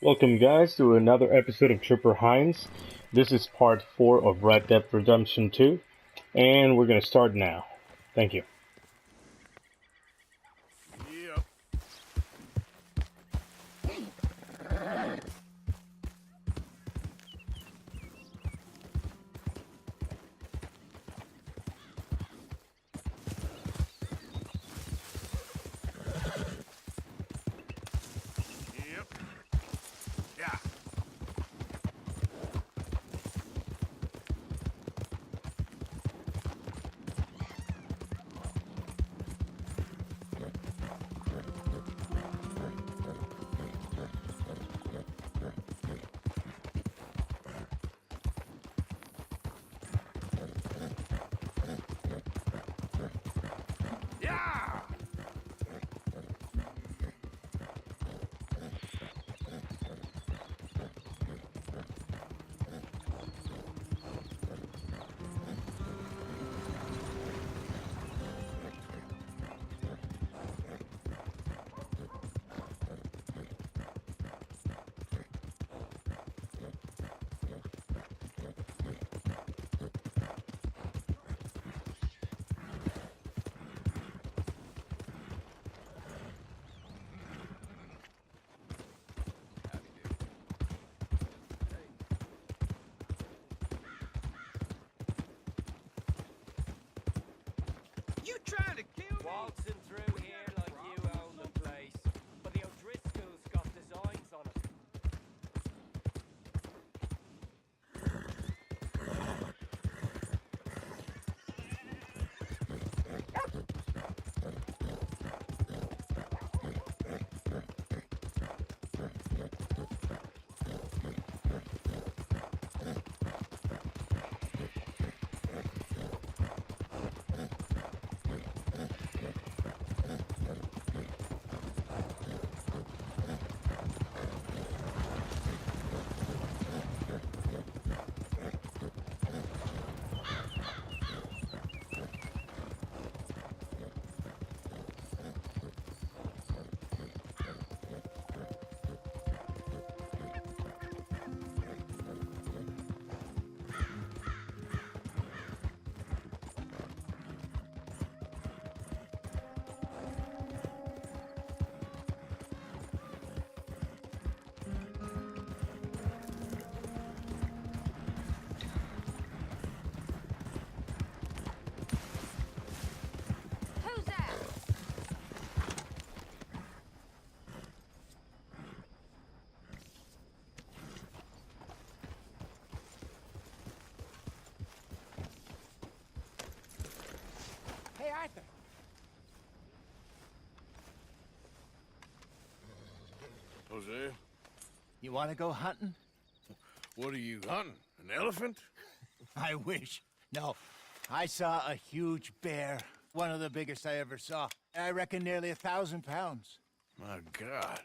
Welcome, guys, to another episode of Tripper Hines. This is part 4 of Red Dead Redemption 2, and we're going to start now. Thank you. Yep. Yep. Yeah. Yeah. You trying to kill me? Waltzing through here like you own the place. But the O'Driscoll's got designs on it. Who's that? Hey, Arthur. Jose, You want to go hunting? what are you hunting? An elephant? I wish. No, I saw a huge bear. One of the biggest I ever saw. I reckon nearly 1,000 pounds. My God.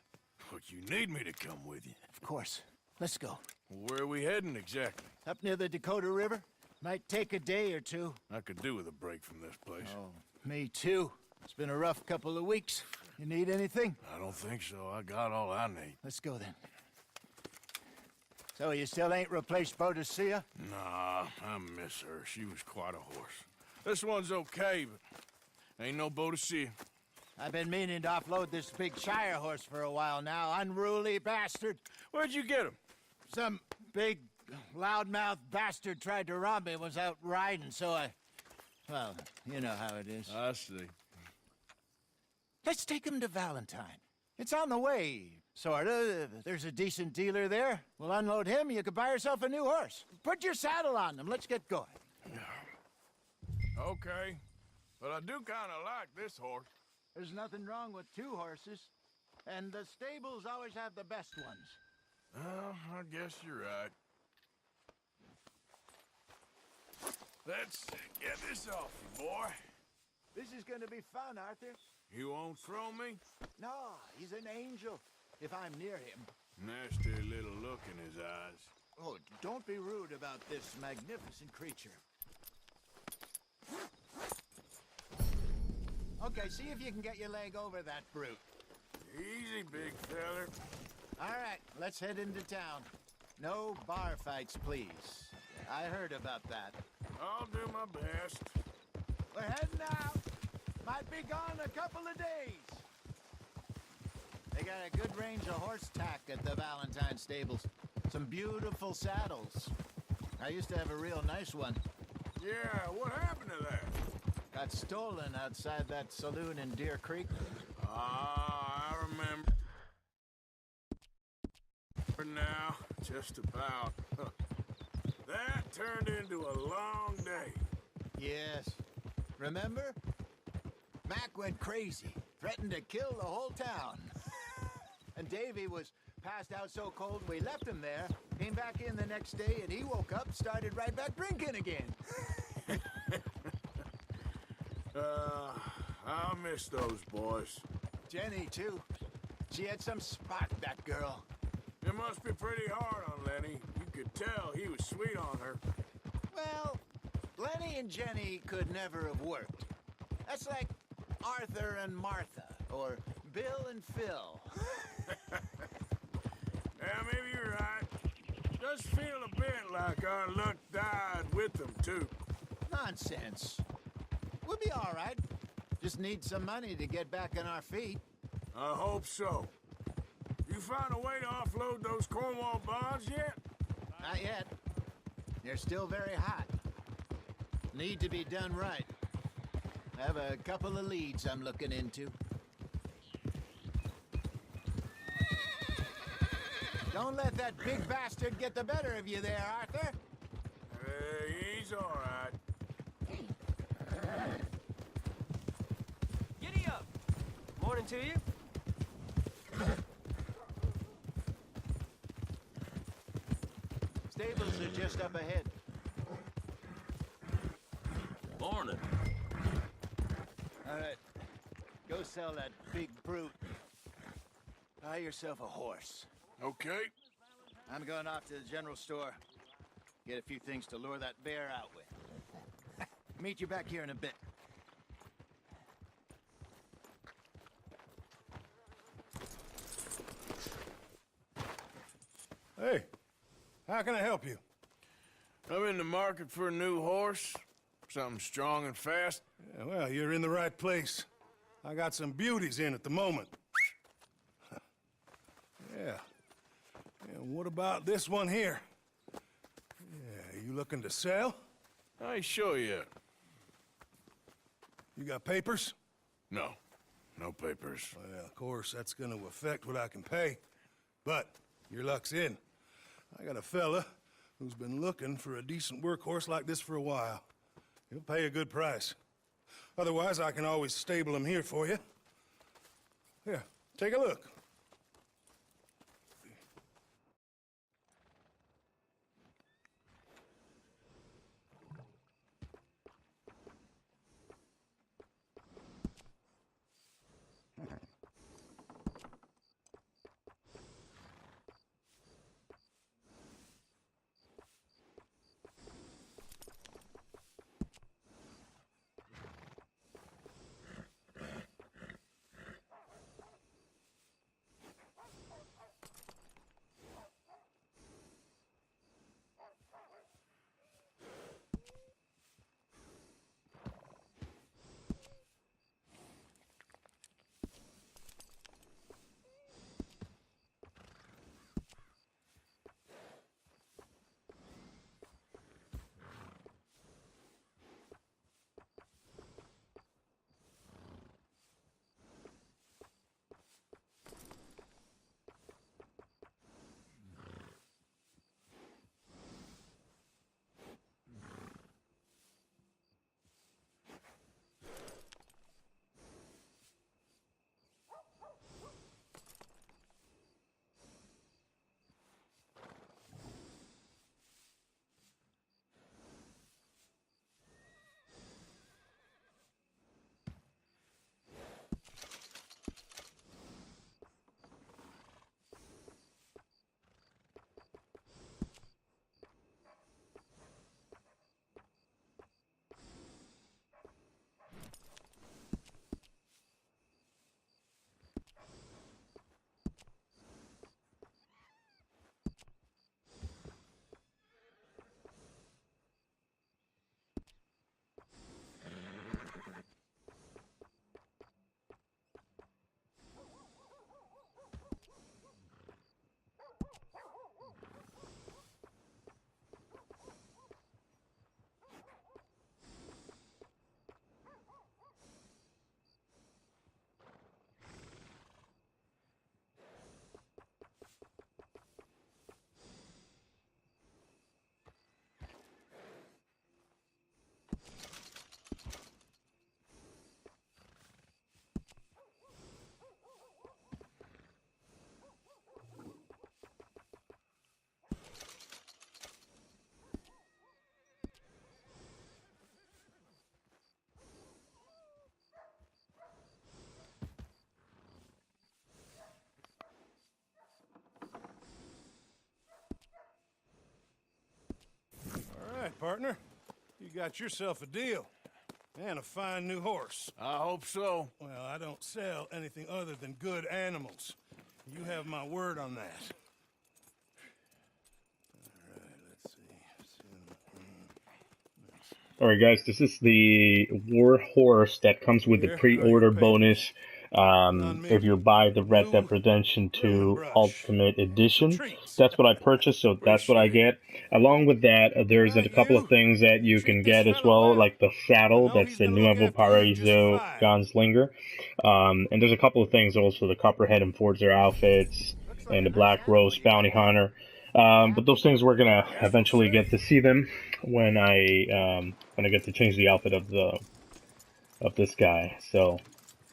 But you need me to come with you. Of course. Let's go. Where are we heading exactly? Up near the Dakota River. Might take a day or two. I could do with a break from this place. Oh, me too. It's been a rough couple of weeks. You need anything? I don't think so. I got all I need. Let's go then. So you still ain't replaced Boadicea? Nah, I miss her. She was quite a horse. This one's okay, but ain't no Boadicea. I've been meaning to offload this big Shire horse for a while now. Unruly bastard. Where'd you get him? Some big, loudmouth bastard tried to rob me and was out riding, so I... Well, you know how it is. I see. Let's take him to Valentine. It's on the way, sorta. There's a decent dealer there. We'll unload him, you could buy yourself a new horse. Put your saddle on them, let's get going. Okay. But I do kind of like this horse. There's nothing wrong with two horses. And the stables always have the best ones. Well, I guess you're right. Let's get this off you, boy. This is gonna be fun, Arthur. You won't throw me? No, he's an angel. If I'm near him. Nasty little look in his eyes. Oh, don't be rude about this magnificent creature. Okay, see if you can get your leg over that brute. Easy, big feller. All right, let's head into town. No bar fights, please. I heard about that. I'll do my best. We're heading out. Might be gone a couple of days. They got a good range of horse tack at the Valentine stables. Some beautiful saddles. I used to have a real nice one. Yeah, what happened to that? Got stolen outside that saloon in Deer Creek. Ah, I remember. Now, just about. That turned into a long day. Yes. Remember? Mac went crazy, threatened to kill the whole town. And Davy was passed out so cold we left him there, came back in the next day, and he woke up, started right back drinking again. I'll miss those boys. Jenny, too. She had some spark, that girl. It must be pretty hard on Lenny. You could tell he was sweet on her. Well, Lenny and Jenny could never have worked. That's like Arthur and Martha, or Bill and Phil. Yeah, maybe you're right. Does feel a bit like our luck died with them, too. Nonsense. We'll be all right. Just need some money to get back on our feet. I hope so. You find a way to offload those Cornwall bonds yet? Not yet. They're still very hot. Need to be done right. I have a couple of leads I'm looking into. Don't let that big bastard get the better of you there, Arthur. He's all right. Giddy up! Morning to you. Stables are just up ahead. Morning. All right. Go sell that big brute. Buy yourself a horse. Okay. I'm going off to the general store. Get a few things to lure that bear out with. Meet you back here in a bit. Hey, how can I help you? I'm in the market for a new horse. Something strong and fast. Yeah, well, you're in the right place. I got some beauties in at the moment. Yeah. And what about this one here? Yeah, you looking to sell? I ain't sure yet. You got papers? No. No papers. Well, of course, that's gonna affect what I can pay. But your luck's in. I got a fella who's been looking for a decent workhorse like this for a while. He'll pay a good price. Otherwise, I can always stable him here for you. Here, take a look. got yourself a deal. And a fine new horse. I hope so. Well, I don't sell anything other than good animals. You have my word on that. All right, let's see. Alright guys, this is the war horse that comes with the pre-order bonus if you buy the Red Dead Redemption 2 Ultimate Edition. That's what I purchased, so that's what I get. Along with that, there's a couple of things that you can get as well, like the saddle, that's the Nuevo Paraíso Gunslinger. And there's a couple of things also, the Copperhead and Forza outfits, and the Black Rose Bounty Hunter. But those things we're gonna eventually get to see them when I get to change the outfit of this guy. So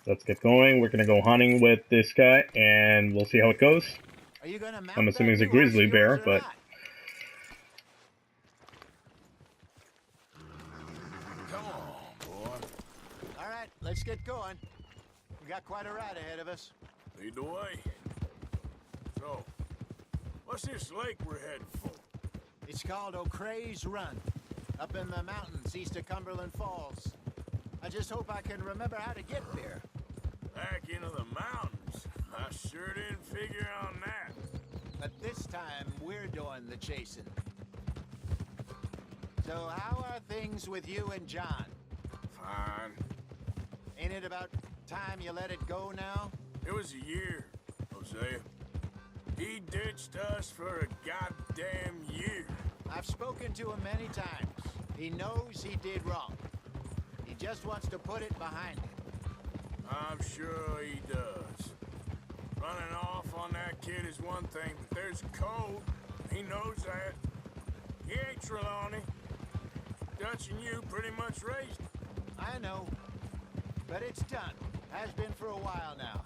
let's get going. We're gonna go hunting with this guy, and we'll see how it goes. Are you gonna mount I'm assuming that it's a new horse grizzly of bear, yours or but not? Come on, boy. All right, let's get going. We got quite a ride ahead of us. Lead the way. So, what's this lake we're heading for? It's called O'Creagh's Run, up in the mountains east of Cumberland Falls. I just hope I can remember how to get there. Back into the mountains. I sure didn't figure on that. But this time, we're doing the chasing. So how are things with you and John? Fine. Ain't it about time you let it go now? It was a year, Hosea. He ditched us for a goddamn year. I've spoken to him many times. He knows he did wrong. He just wants to put it behind him. I'm sure he does. Running off on that kid is one thing, but there's code. He knows that. He ain't Trelawney. Dutch and you pretty much raised him. I know. But it's done. Has been for a while now.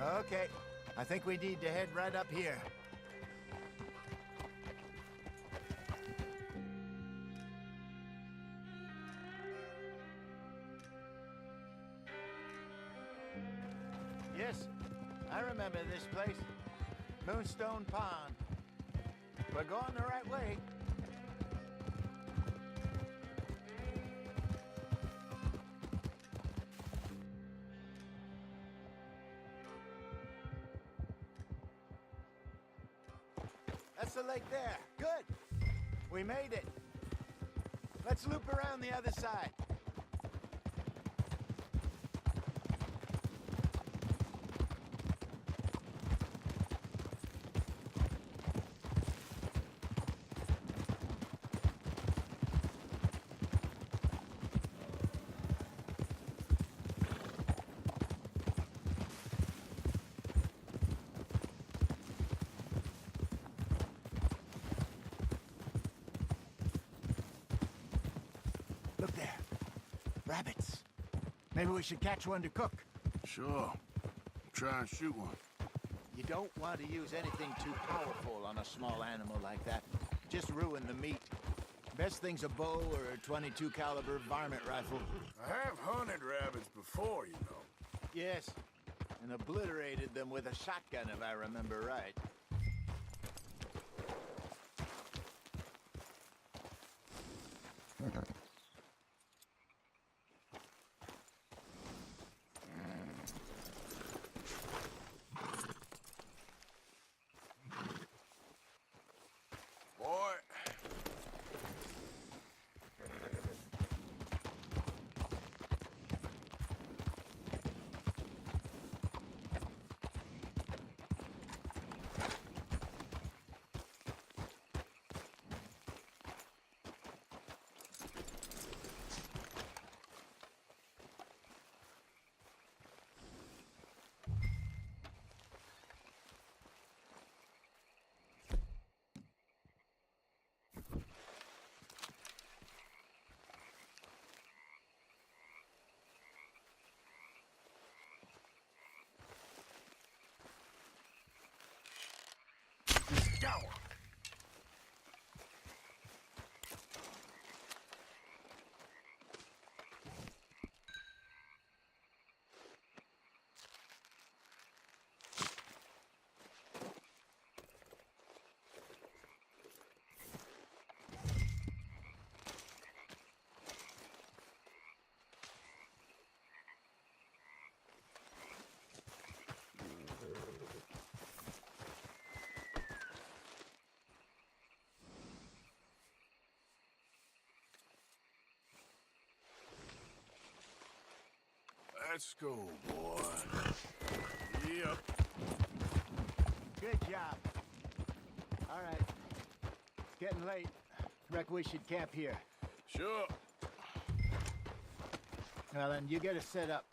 Okay, I think we need to head right up here. Yes, I remember this place. Moonstone Pond. We're going the right way. That's the lake there. Good. We made it. Let's loop around the other side. Look there. Rabbits. Maybe we should catch one to cook. Sure. Try and shoot one. You don't want to use anything too powerful on a small animal like that. Just ruin the meat. Best thing's a bow or a 22 caliber varmint rifle. I have hunted rabbits before, you know. Yes, and obliterated them with a shotgun if I remember right. Boy. Let's go, boy. Yep. Good job. All right. It's getting late. Reckon we should camp here. Sure. Well, then, you get us set up.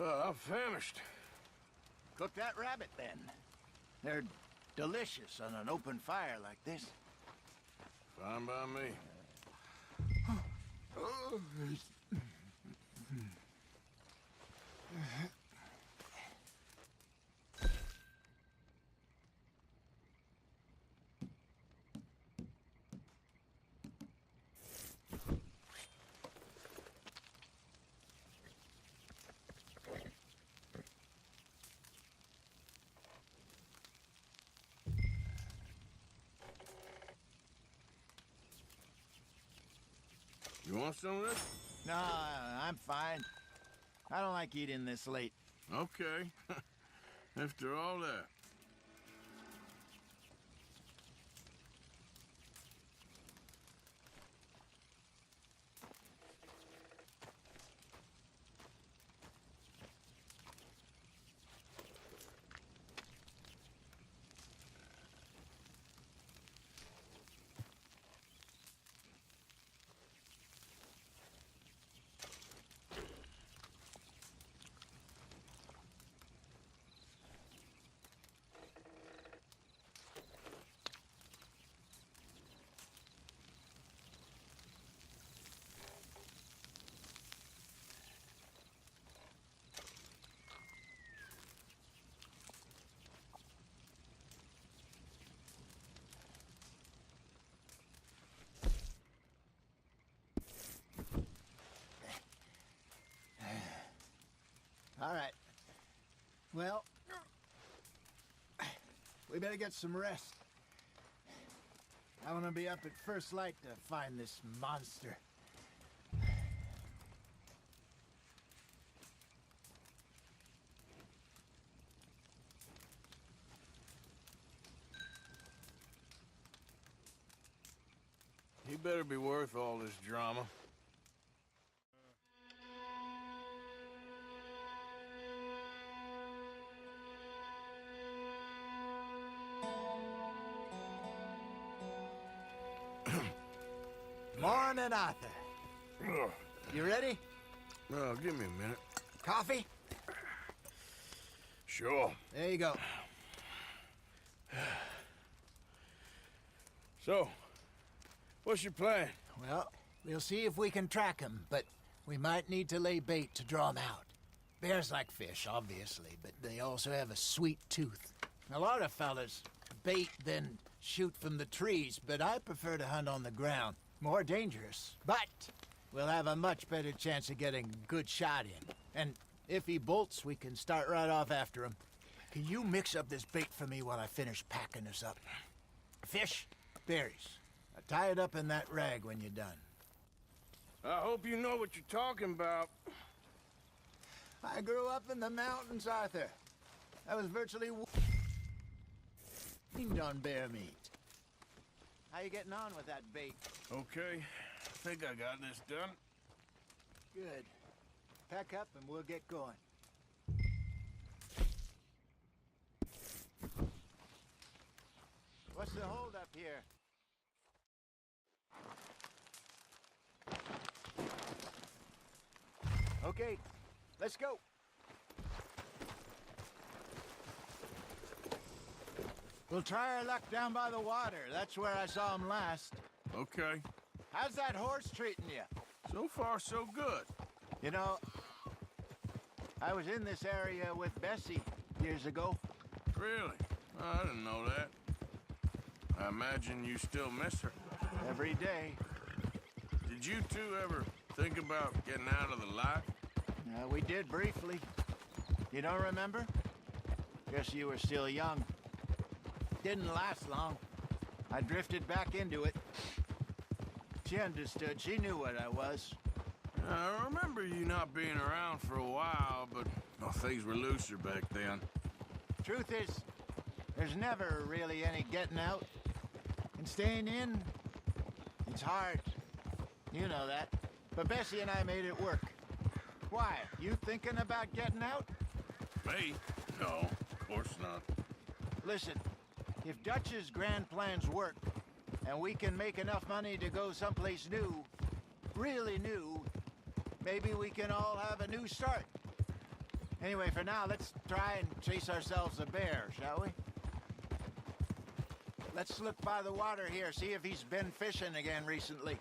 I'm famished. Cook that rabbit, then. They're delicious on an open fire like this. Fine by me. You want some of this? No, I'm fine. I don't like eating this late. Okay. After all that. All right. Well, we better get some rest. I want to be up at first light to find this monster. He better be worth all this drama. Morning, Arthur. You ready? Well, give me a minute. Coffee? Sure. There you go. So, what's your plan? Well, we'll see if we can track him, but we might need to lay bait to draw him out. Bears like fish, obviously, but they also have a sweet tooth. A lot of fellas bait, then shoot from the trees, but I prefer to hunt on the ground. More dangerous, but we'll have a much better chance of getting a good shot in. And if he bolts, we can start right off after him. Can you mix up this bait for me while I finish packing this up? Fish, berries. Tie it up in that rag when you're done. I hope you know what you're talking about. I grew up in the mountains, Arthur. I was virtually weaned on bear meat. How you getting on with that bait? Okay, I think I got this done. Good. Pack up and we'll get going. What's the hold up here? Okay, let's go. We'll try our luck down by the water. That's where I saw him last. Okay. How's that horse treating you? So far, so good. You know, I was in this area with Bessie years ago. Really? I didn't know that. I imagine you still miss her. Every day. Did you two ever think about getting out of the life? We did briefly. You don't remember? Guess you were still young. Didn't last long. I drifted back into it. She understood. She knew what I was. I remember you not being around for a while, but well, things were looser back then. Truth is, there's never really any getting out. And staying in, it's hard. You know that. But Bessie and I made it work. Why? You thinking about getting out? Me? No, of course not. Listen, if Dutch's grand plans work, and we can make enough money to go someplace new, really new, maybe we can all have a new start. Anyway, for now, let's try and chase ourselves a bear, shall we? Let's look by the water here, see if he's been fishing again recently.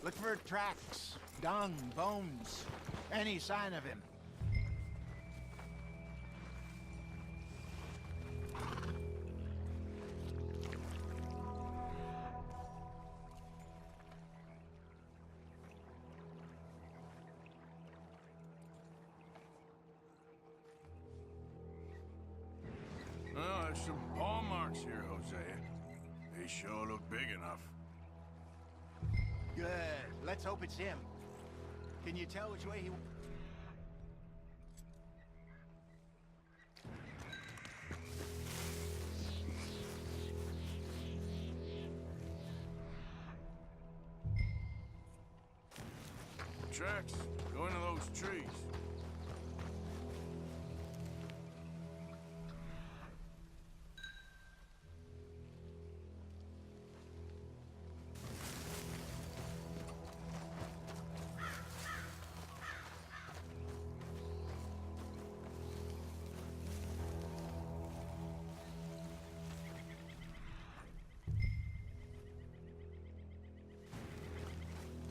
Look for tracks, dung, bones, any sign of him. Oh, there's some paw marks here, Hosea. They sure look big enough. Good. Let's hope it's him. Can you tell which way he... Tracks. Go into those trees.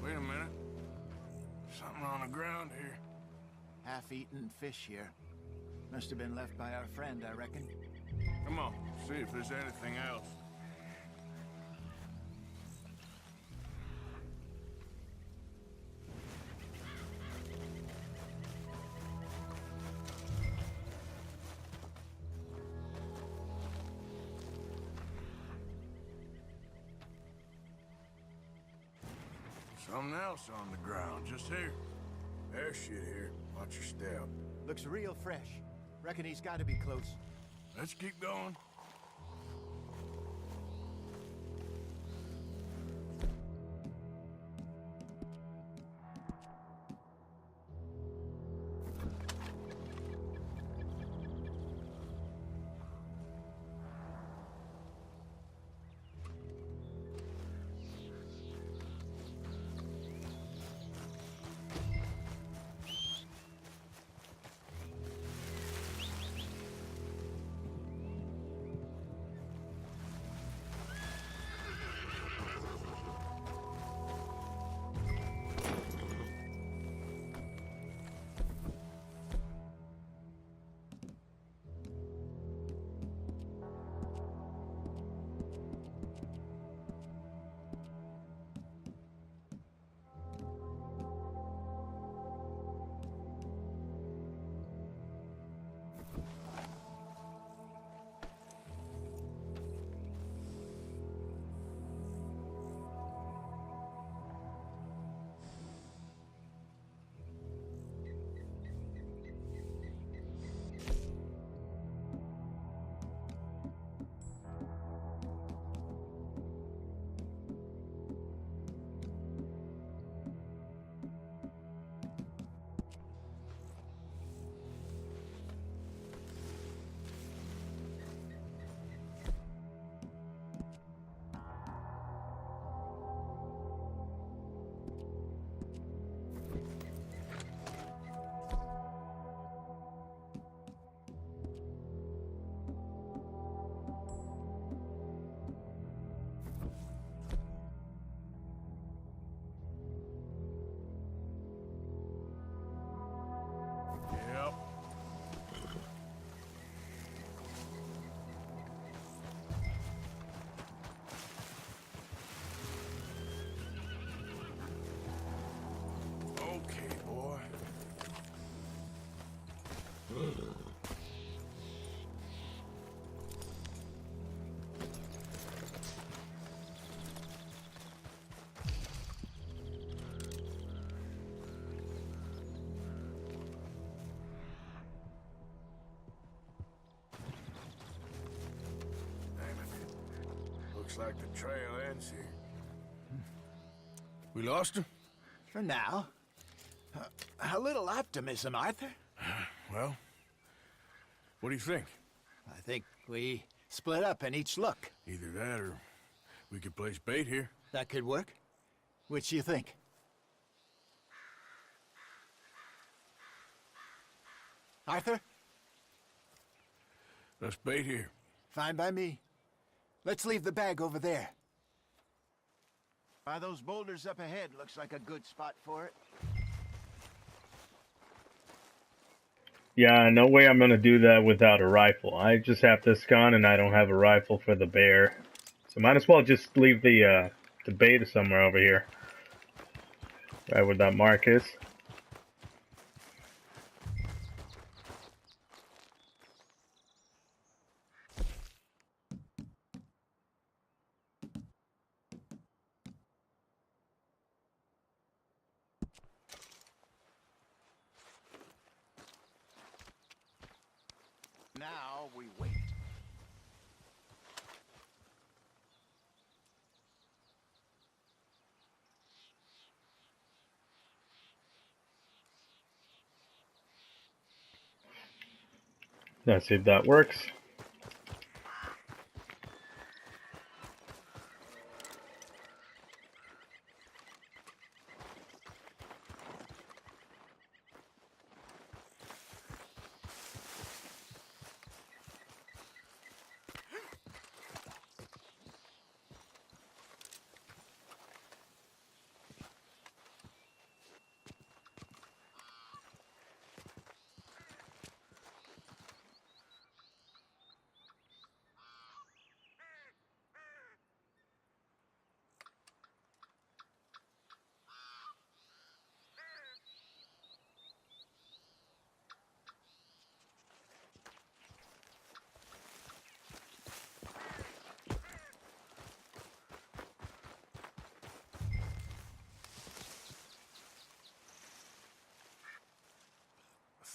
Wait a minute. Something on the ground here. Half-eaten fish here. Must have been left by our friend, I reckon. Come on, see if there's anything else. Something else on the ground, just here. There's shit here. Watch your step. Looks real fresh. Reckon he's got to be close. Let's keep going. Looks like the trail ends here. We lost him? For now. A little optimism, Arthur. Well, what do you think? I think we split up and each look. Either that or we could place bait here. That could work. Which you think? Arthur? Let's bait here. Fine by me. Let's leave the bag over there. By those boulders up ahead, looks like a good spot for it. Yeah, no way I'm gonna do that without a rifle. I just have this gun and I don't have a rifle for the bear. So might as well just leave the bait somewhere over here. Right where that mark is. Now we wait. Let's see if that works.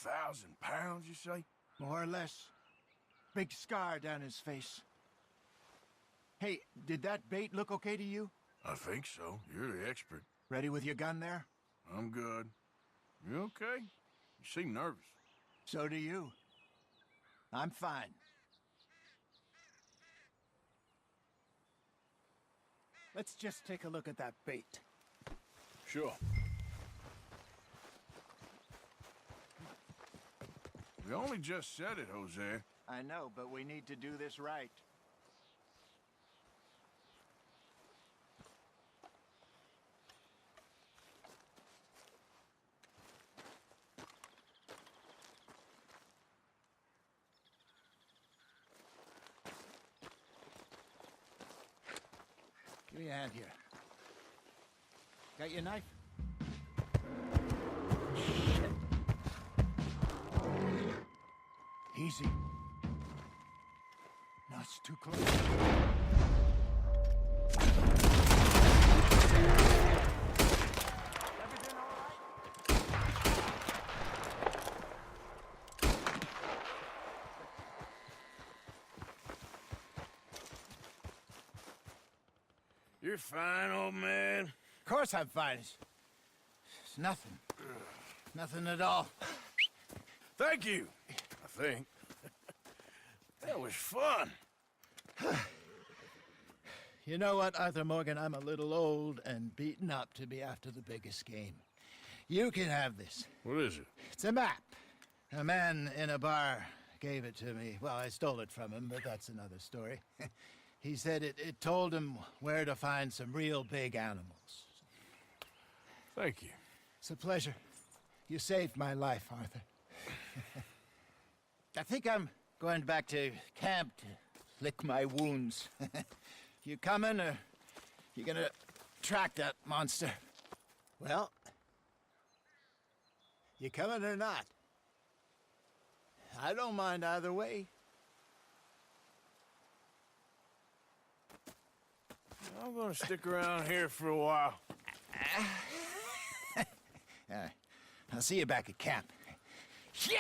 £1,000, you say? More or less. Big scar down his face. Hey, did that bait look okay to you? I think so. You're the expert. Ready with your gun there? I'm good. You okay? You seem nervous. So do you. I'm fine. Let's just take a look at that bait. Sure. We only just said it, Jose. I know, but we need to do this right. Give me a hand here. Got your knife? Shit. Easy. No, it's too close. Everything all right? You're fine, old man. Of course I'm fine. It's nothing. Nothing at all. Thank you, I think. That was fun. You know what, Arthur Morgan? I'm a little old and beaten up to be after the biggest game. You can have this. What is it? It's a map. A man in a bar gave it to me. Well, I stole it from him, but that's another story. He said it told him where to find some real big animals. Thank you. It's a pleasure. You saved my life, Arthur. I think I'm going back to camp to lick my wounds. You coming, or you gonna track that monster? Well, you coming or not? I don't mind either way. I'm gonna stick around here for a while. All right. I'll see you back at camp. Yeah!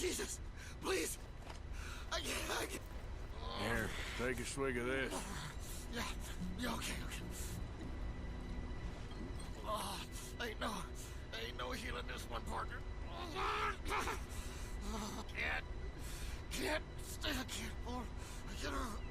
Jesus, please. I can't. Here, take a swig of this. Yeah, okay. Oh, ain't no healing this one, partner. Can't stay. I can't more. I can't.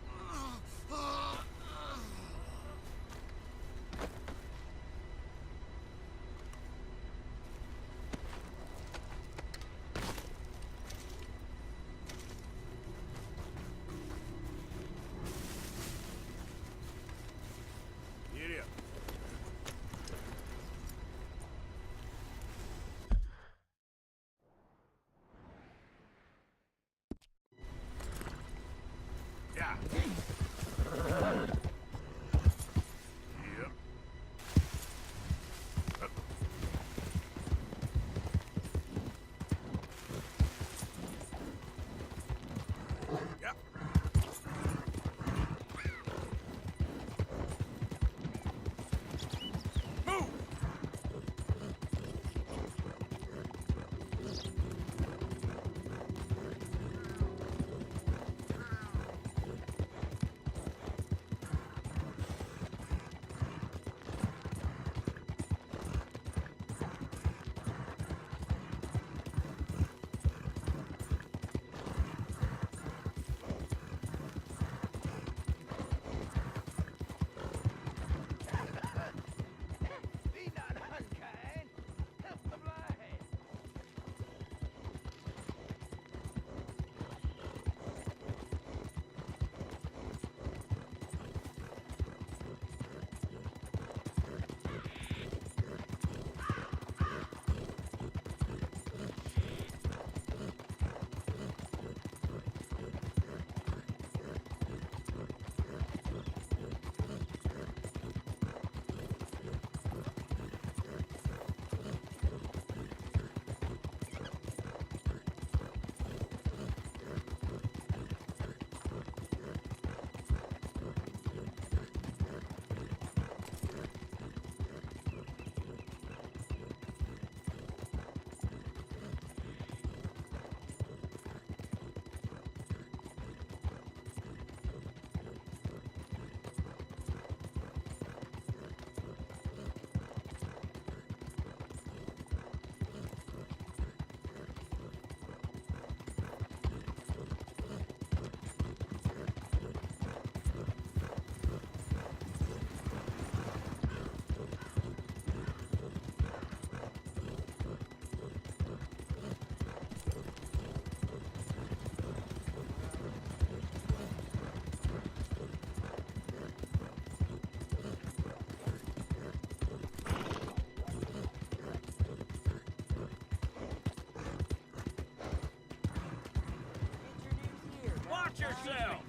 Watch yourself!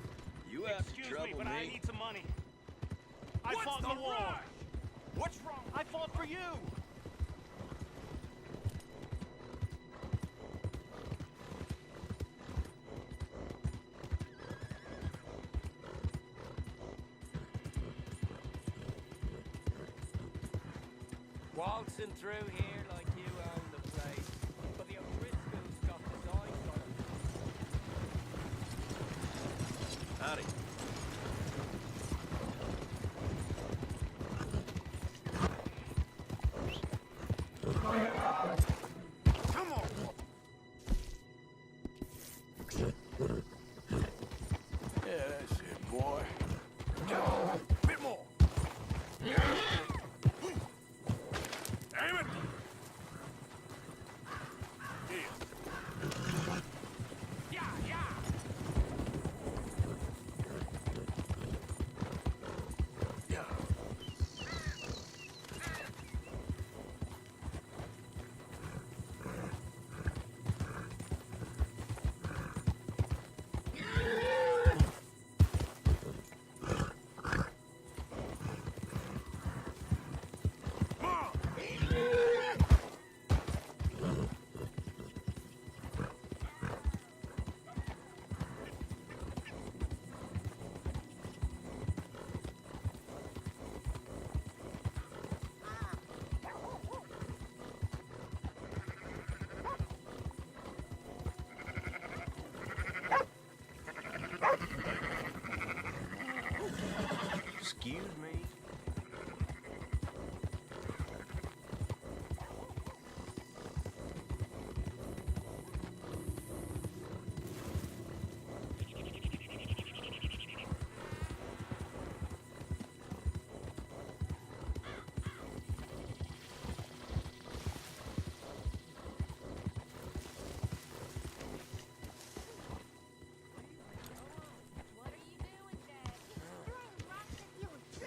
You have Excuse trouble me, but I need some money. I fought in the war. What's wrong? I fought for you. Waltzing through here like you own the place. But the O'Driscolls got designs on it. Howdy. Come on. Yeah, that's it, boy. Bit more. Damn it! Excuse me.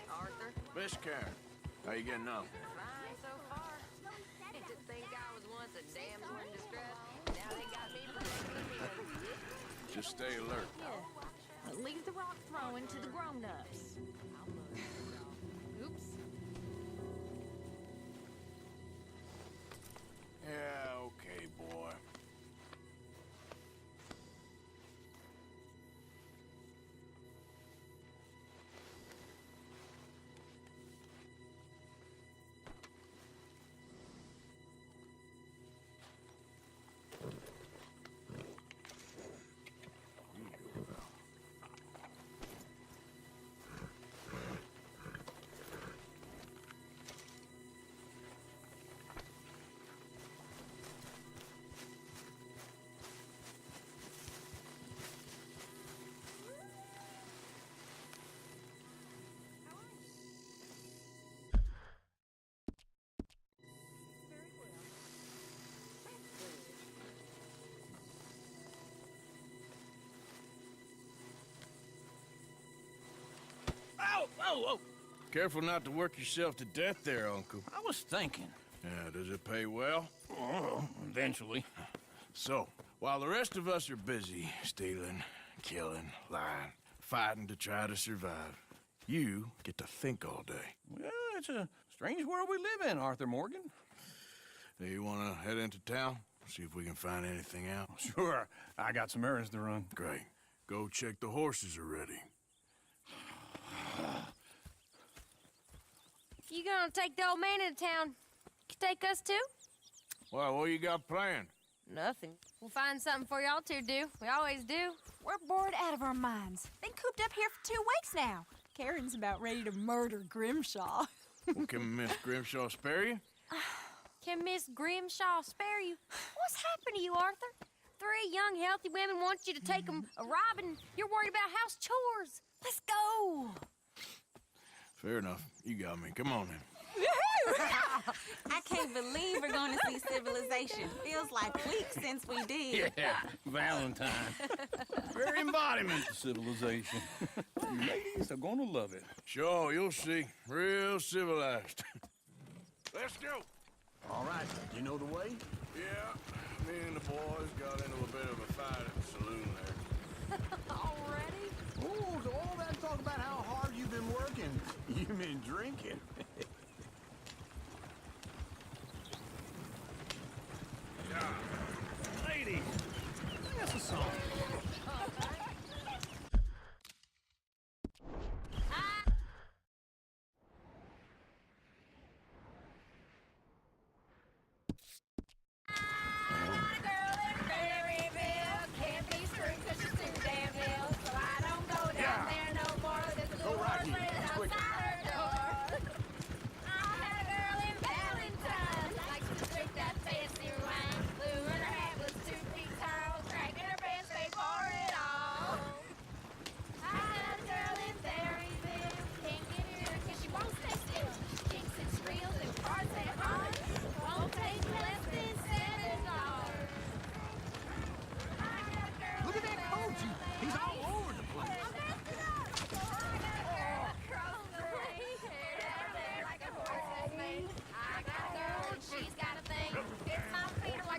Arthur? Miss Karen, how you getting on? Fine so far. To think I was once a damsel in distress. Now they got me protecting the Just stay alert. Yeah. Leave the rock throwing to the grown-ups. Oops. Yeah, okay, boy. Ow! Whoa, whoa! Careful not to work yourself to death there, Uncle. I was thinking. Yeah, does it pay well? Oh, eventually. So, while the rest of us are busy stealing, killing, lying, fighting to try to survive, you get to think all day. Well, it's a strange world we live in, Arthur Morgan. Hey, you want to head into town? See if we can find anything out? Sure, I got some errands to run. Great. Go check the horses are ready. You gonna take the old man into town? Take us too? Well, what you got planned? Nothing. We'll find something for y'all to do. We always do. We're bored out of our minds. Been cooped up here for 2 weeks now. Karen's about ready to murder Grimshaw. Well, can Miss Grimshaw spare you? Can Miss Grimshaw spare you? What's happened to you, Arthur? 3 young, healthy women want you to take them a robbing. You're worried about house chores. Let's go. Fair enough. You got me. Come on then. I can't believe we're going to see civilization. Feels like weeks since we did. Yeah, Valentine. Very embodiment of civilization. You ladies are gonna love it. Sure, you'll see. Real civilized. Let's go. All right, you know the way? Yeah, me and the boys got into a bit of a fight at the saloon there. Already? Oh, so all that talk about how hard you've been working, you've been drinking. Ladies, sing us a song. Look at that coach. He's all over the place.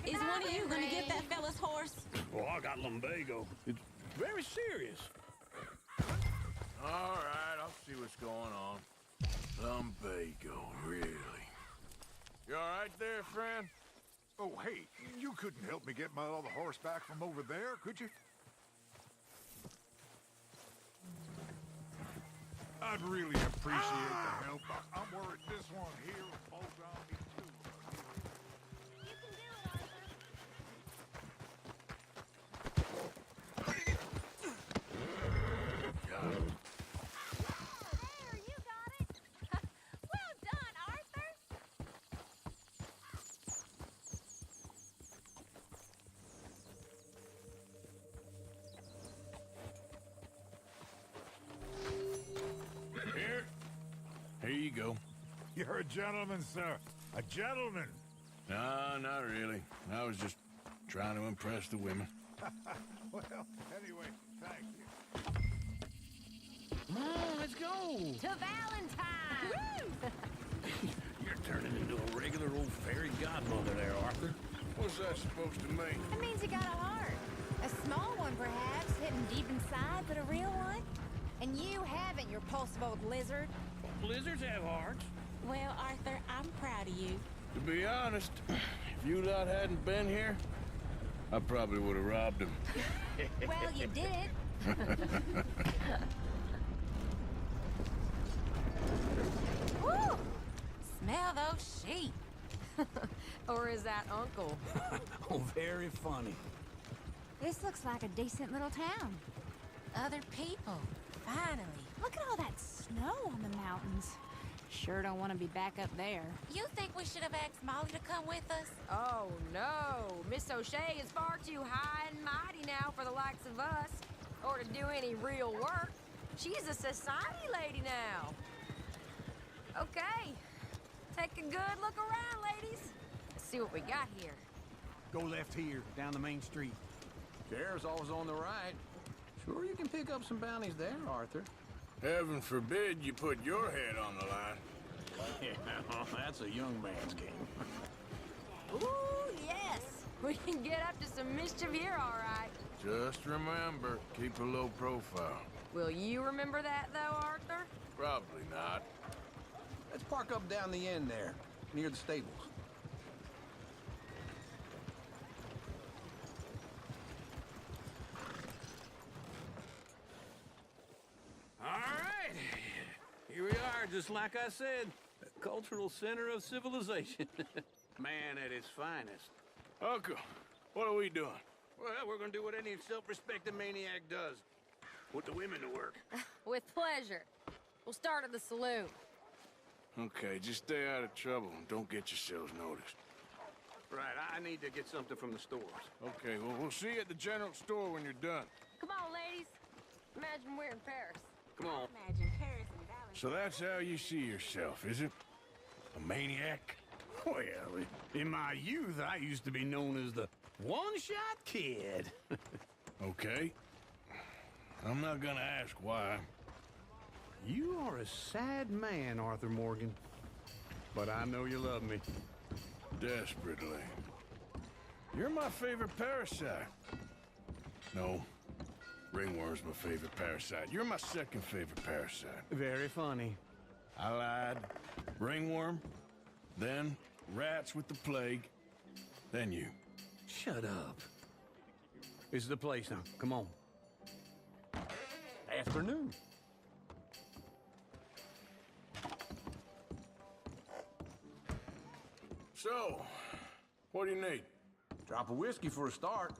Is one of you going to get that fella's horse? Oh, I got lumbago. It's very serious. All right, I'll see what's going on. Lumbago, really. You all right there, friend? Oh, hey, you couldn't help me get my other horse back from over there, could you? I'd really appreciate the help. I'm worried this one here will bolt on me, too. You can do it, Arthur. Got it. There, you got You're a gentleman, sir. A gentleman. No, not really. I was just trying to impress the women. Well, anyway, thank you. Come on, let's go. To Valentine! You're turning into a regular old fairy godmother there, Arthur. What's that supposed to mean? That means you got a heart. A small one, perhaps, hidden deep inside, but a real one. And you haven't, you repulsive old lizard. Lizards have hearts. Well, Arthur, I'm proud of you. To be honest, if you lot hadn't been here, I probably would have robbed him. Well, you did. Woo! Smell those sheep. Or is that Uncle? Oh, very funny. This looks like a decent little town. Other people, finally. Look at all that snow on the mountains. Sure don't want to be back up there. You think we should have asked Molly to come with us? Oh, no. Miss O'Shea is far too high and mighty now for the likes of us, or to do any real work. She's a society lady now. Okay. Take a good look around, ladies. Let's see what we got here. Go left here, down the main street. Sheriff's always on the right. Sure you can pick up some bounties there, Arthur. Heaven forbid you put your head on the line. Yeah, that's a young man's game. Ooh, yes. We can get up to some mischief here, all right. Just remember, keep a low profile. Will you remember that, though, Arthur? Probably not. Let's park up down the end there, near the stables. All right. Here we are, just like I said. A cultural center of civilization. Man at his finest. Uncle, what are we doing? Well, we're gonna do what any self-respecting maniac does. Put the women to work. With pleasure. We'll start at the saloon. Okay, just stay out of trouble and don't get yourselves noticed. Right, I need to get something from the stores. Okay, well, we'll see you at the general store when you're done. Come on, ladies. Imagine we're in Paris. Come on. Imagine Paris and Valentine. So that's how you see yourself, is it? A maniac? Well, in my youth, I used to be known as the one-shot kid. Okay. I'm not gonna ask why. You are a sad man, Arthur Morgan. But I know you love me. Desperately. You're my favorite parasite. No. Ringworm's my favorite parasite. You're my second favorite parasite. Very funny. I lied. Ringworm, then rats with the plague, then you. Shut up. This is the place now. Come on. Afternoon. So, what do you need? Drop of whiskey for a start.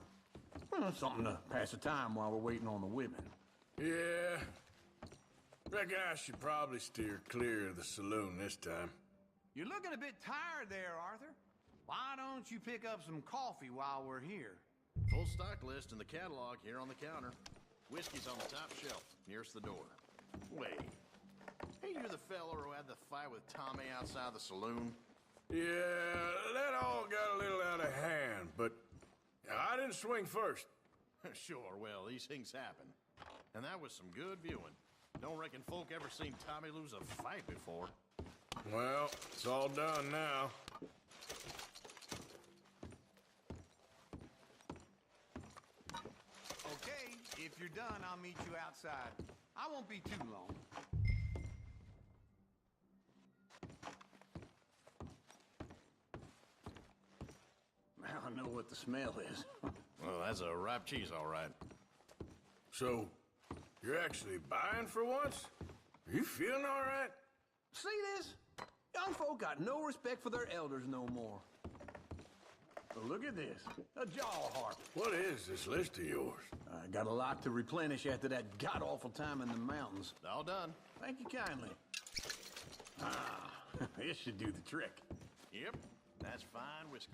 Well, something to pass the time while we're waiting on the women. Yeah. Reckon I should probably steer clear of the saloon this time. You're looking a bit tired there, Arthur. Why don't you pick up some coffee while we're here? Full stock list in the catalog here on the counter. Whiskey's on the top shelf, nearest the door. Wait. Hey, you're the fella who had the fight with Tommy outside the saloon? Yeah, that all got a little out of hand, but I didn't swing first. Sure, well, these things happen. And that was some good viewing. Don't reckon folk ever seen Tommy lose a fight before. Well, it's all done now. Okay, if you're done, I'll meet you outside. I won't be too long. Now I know what the smell is. Well, that's a ripe cheese, all right. So, you're actually buying for once? Are you feeling all right? See this? Young folk got no respect for their elders no more. But look at this, a jaw harp. What is this list of yours? I got a lot to replenish after that god-awful time in the mountains. All done. Thank you kindly. Ah, this should do the trick. Yep, that's fine whiskey.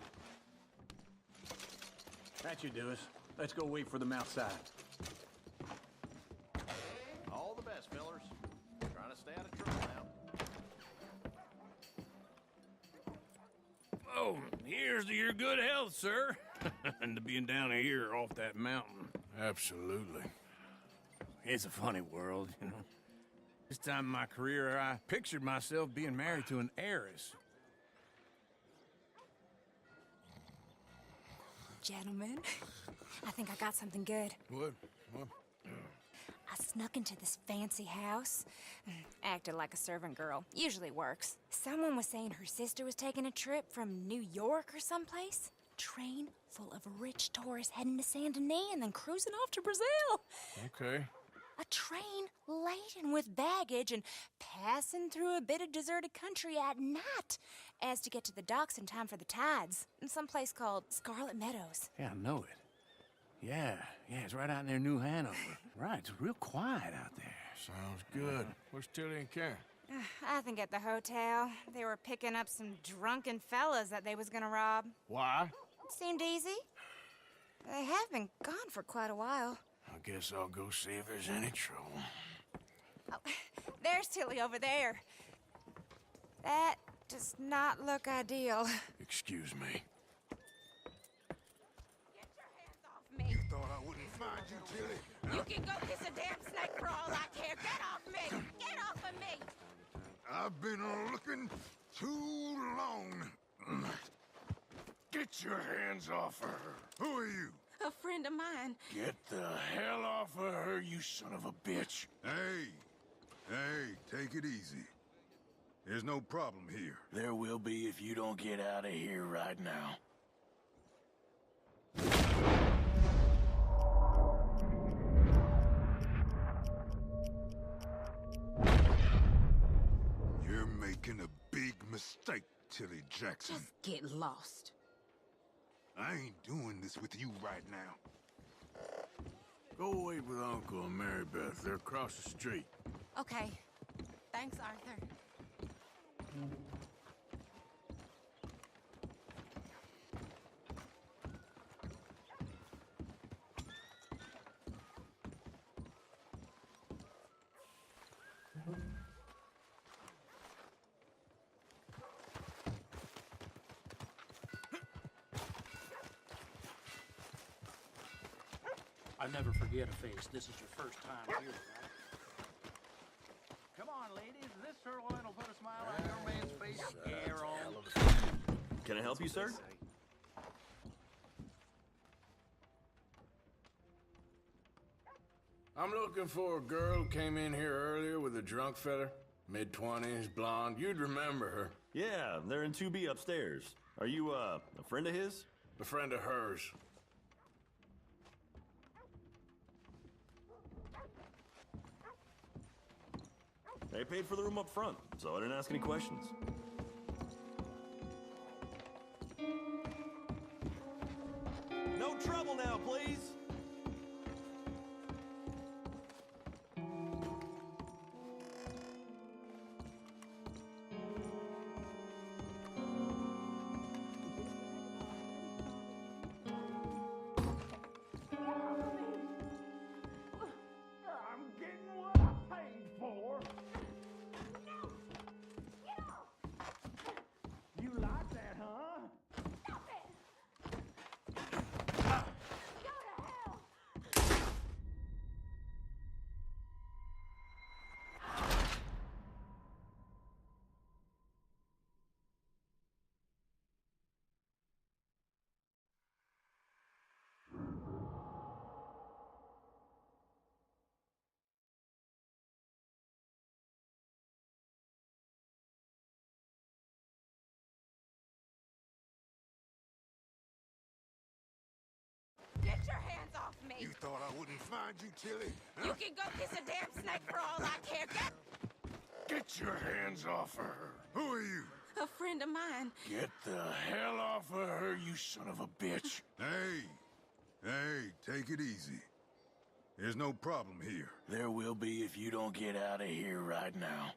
That should do us. Let's go wait for them outside. All the best, fellers. Trying to stay out of trouble now. Here's to your good health, sir. And to being down here off that mountain. Absolutely. It's a funny world, you know. This time in my career, I pictured myself being married to an heiress. Gentlemen, I think I got something good. What? I snuck into this fancy house. Acted like a servant girl. Usually works. Someone was saying her sister was taking a trip from New York or someplace. Train full of rich tourists heading to Saint Denis and then cruising off to Brazil. Okay. A train laden with baggage and passing through a bit of deserted country at night as to get to the docks in time for the tides in some place called Scarlet Meadows. Yeah, I know it. Yeah, it's right out near New Hanover. Right, it's real quiet out there. Sounds good. Where's Tilly and Karen? I think at the hotel. They were picking up some drunken fellas that they was gonna rob. Why? It seemed easy. They have been gone for quite a while. I guess I'll go see if there's any trouble. Oh, there's Tilly over there. That does not look ideal. Excuse me. Get your hands off me. Thought I wouldn't find you, Tilly. You can go kiss a damn snake for all I care. Get off me! Get off of me! I've been looking too long. Get your hands off her. Who are you? A friend of mine. Get the hell off of her, you son of a bitch. Hey, take it easy. There's no problem here. There will be if you don't get out of here right now. You're making a big mistake, Tilly Jackson. Just get lost. I ain't doing this with you right now. Go wait with Uncle and Mary Beth. They're across the street. Okay. Thanks, Arthur. I never forget a face. This is your first time here, right? Come on, ladies. This sirloin will put a smile on your man's face. Yeah, Ron. Can I help you, sir? I'm looking for a girl who came in here earlier with a drunk fella. Mid-20s, blonde. You'd remember her. Yeah, they're in 2B upstairs. Are you, a friend of his? A friend of hers. They paid for the room up front, so I didn't ask any questions. No trouble now, please! Get your hands off me! You thought I wouldn't find you, Tilly? You can go kiss a damn snake for all I care. Get your hands off her. Who are you? A friend of mine. Get the hell off of her, you son of a bitch. Hey, take it easy. There's no problem here. There will be if you don't get out of here right now.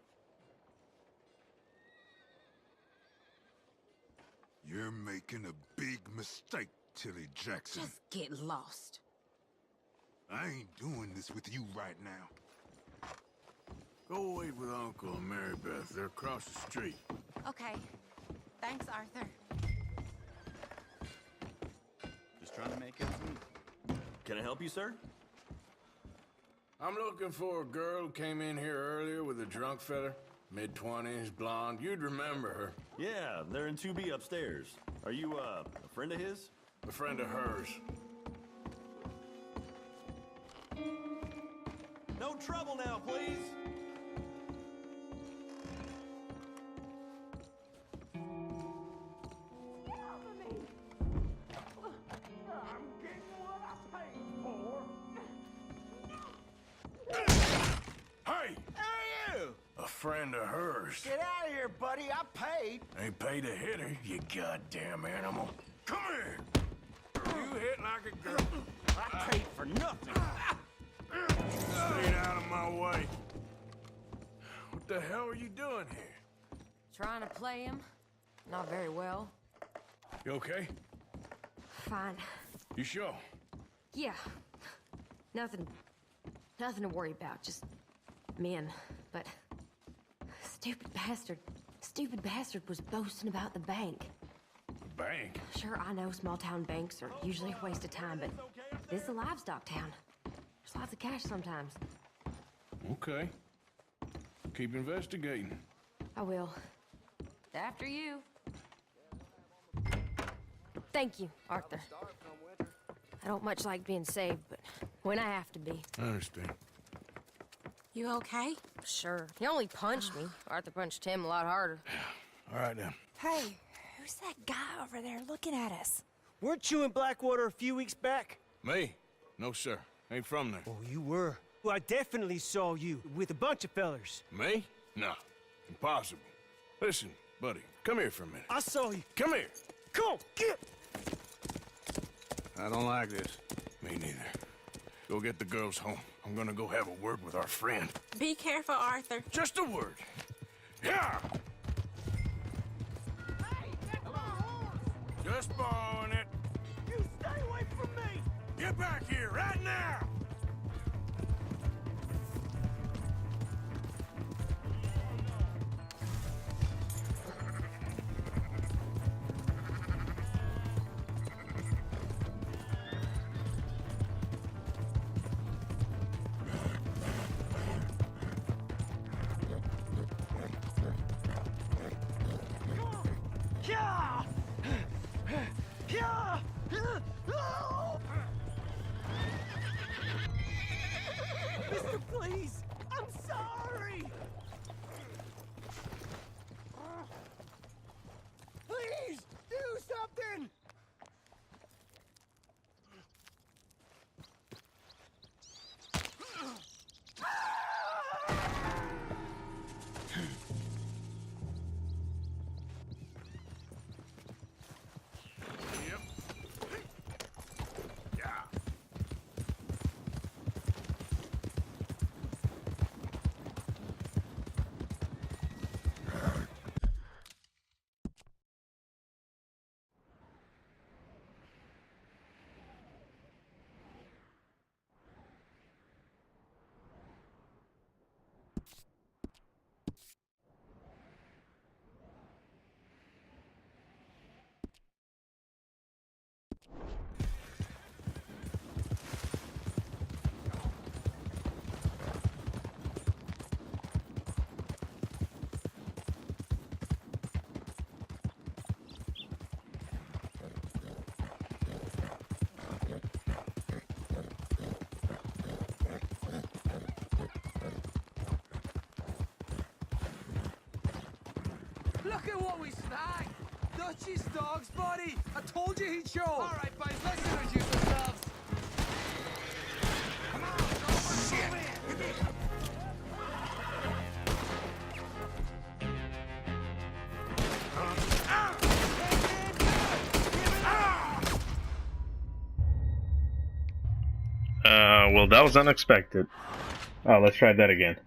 You're making a big mistake, Tilly Jackson. Just get lost. I ain't doing this with you right now. Go wait with Uncle and Mary Beth. They're across the street. Okay. Thanks, Arthur. trying to make ends meet. Can I help you, sir? I'm looking for a girl who came in here earlier with a drunk fella. Mid-20s, blonde. You'd remember her. Yeah, they're in 2B upstairs. Are you, a friend of his? A friend of hers. No trouble now, please! Hey! A friend of hers. Get out of here, buddy. I paid. Ain't paid to hit her, you goddamn animal. Come here! You hit like a girl. I paid for nothing. Stay out of my way. What the hell are you doing here? Trying to play him. Not very well. You okay? Fine. You sure? Yeah. Nothing to worry about. Just men. But stupid bastard was boasting about the bank. The bank? Sure, I know small town banks are usually a waste of time, but this is a livestock town. There's lots of cash sometimes. Okay. Keep investigating. I will. After you. Thank you, Arthur. I don't much like being saved, but when I have to be. I understand. You okay? Sure. He only punched me. Arthur punched him a lot harder. All right, then. Hey, who's that guy over there looking at us? Weren't you in Blackwater a few weeks back? Me? No, sir. Ain't from there. Oh, you were. Well, I definitely saw you with a bunch of fellers. Me? No. Impossible. Listen, buddy, come here for a minute. I saw you. Come here. Come on, get! I don't like this. Me neither. Go get the girls home. I'm gonna go have a word with our friend. Be careful, Arthur. Just a word. Yeah! Just borrowing it. You stay away from me! Get back here right now! Yeah! Yeah! Mister, please! I'm sorry! Please! Do something! Look at what we snagged! Dutchie's dog's body! I told you he'd show! Alright, boys, let's introduce ourselves! Come on, shit! Well, that was unexpected. Oh, let's try that again.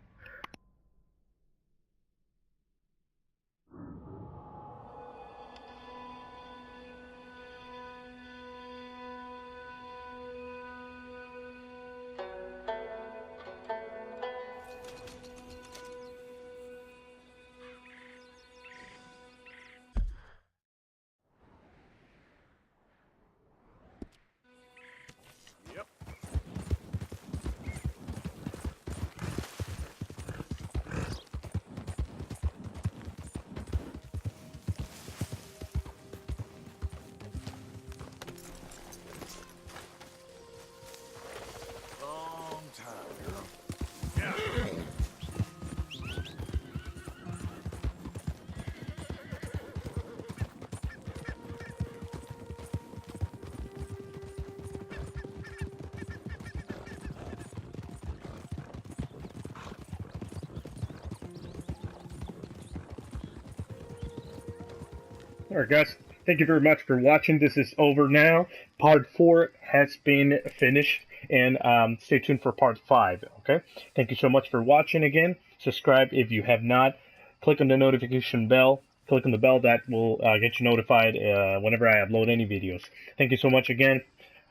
Alright guys, thank you very much for watching. This is over now. Part 4 has been finished, and stay tuned for part 5, okay? Thank you so much for watching again. Subscribe if you have not. Click on the notification bell. Click on the bell that will get you notified whenever I upload any videos. Thank you so much again.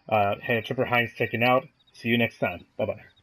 Hey, Tripper Hines checking out. See you next time. Bye-bye.